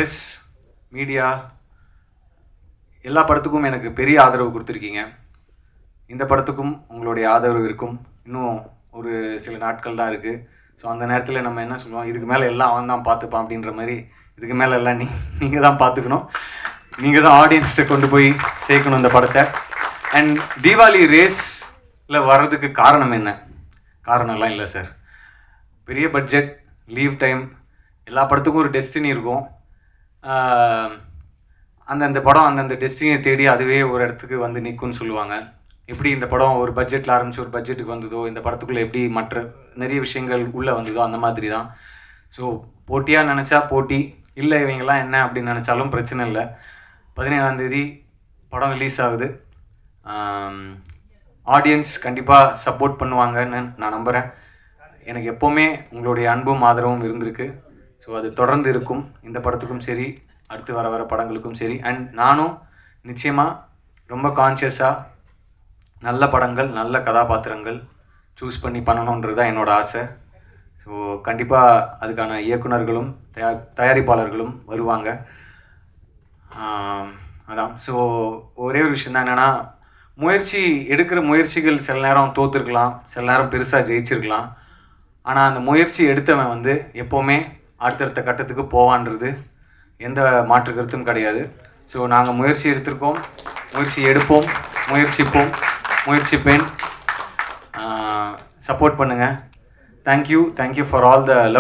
Press, media எல்லா படத்துக்கும் எனக்கு பெரிய ஆதரவு கொடுத்துருக்கீங்க. இந்த படத்துக்கும் உங்களுடைய ஆதரவு இருக்கும். இன்னும் ஒரு சில நாட்கள் தான் இருக்குது. ஸோ அந்த நேரத்தில் நம்ம என்ன சொல்லுவோம், இதுக்கு மேலே எல்லாம் அவன் தான் பார்த்துப்பான் அப்படின்ற மாதிரி, இதுக்கு மேலே எல்லாம் நீங்கள் தான் பார்த்துக்கணும். நீங்கள் தான் ஆடியன்ஸ்கிட்ட கொண்டு போய் சேர்க்கணும் இந்த படத்தை. அண்ட் தீபாவளி ரேஸில் வர்றதுக்கு காரணம் என்ன? காரணம்லாம் இல்லை சார். பெரிய பட்ஜெட், லீவ் டைம், எல்லா படத்துக்கும் ஒரு டெஸ்டினி இருக்கும். அந்தந்த படம் அந்தந்த டெஸ்டினியை தேடி அதுவே ஒரு இடத்துக்கு வந்து நிற்கும்னு சொல்லுவாங்க. எப்படி இந்த படம் ஒரு பட்ஜெட்டில் ஆரம்பித்து ஒரு பட்ஜெட்டுக்கு வந்ததோ, இந்த படத்துக்குள்ளே எப்படி மற்ற நிறைய விஷயங்கள் உள்ளே வந்ததோ அந்த மாதிரி தான். ஸோ போட்டியாக நினச்சா போட்டி, இல்லை இவங்கெல்லாம் என்ன அப்படின்னு நினச்சாலும் பிரச்சனை இல்லை. 17ஆம் தேதி படம் ரிலீஸ் ஆகுது. ஆடியன்ஸ் கண்டிப்பாக சப்போர்ட் பண்ணுவாங்கன்னு நான் நம்புகிறேன். எனக்கு எப்போவுமே உங்களுடைய அன்பும் ஆதரவும் இருந்திருக்கு. ஸோ அது தொடர்ந்து இருக்கும். இந்த படத்துக்கும் சரி, அடுத்து வர படங்களுக்கும் சரி. அண்ட் நானும் நிச்சயமாக ரொம்ப கான்ஷியஸாக நல்ல படங்கள், நல்ல கதாபாத்திரங்கள் சூஸ் பண்ணி பண்ணணுன்றது தான் என்னோடய ஆசை. ஸோ கண்டிப்பாக அதுக்கான இயக்குனர்களும் தயாரிப்பாளர்களும் வருவாங்க. அதான். ஸோ ஒரே ஒரு விஷயம் தான் என்னென்னா, எடுக்கிற முயற்சிகள் சில நேரம் தோற்றுருக்கலாம், சில நேரம் பெருசாக ஜெயிச்சிருக்கலாம். ஆனால் அந்த முயற்சி எடுத்தவன் வந்து எப்போவுமே அடுத்தடுத்த கட்டத்துக்கு போவான்றது எந்த மாற்று கருத்தும் கிடையாது. ஸோ நாங்கள் முயற்சி எடுத்திருக்கோம், முயற்சி எடுப்போம், முயற்சிப்போம், முயற்சிப்பேன். சப்போர்ட் பண்ணுங்கள். Thank you for all the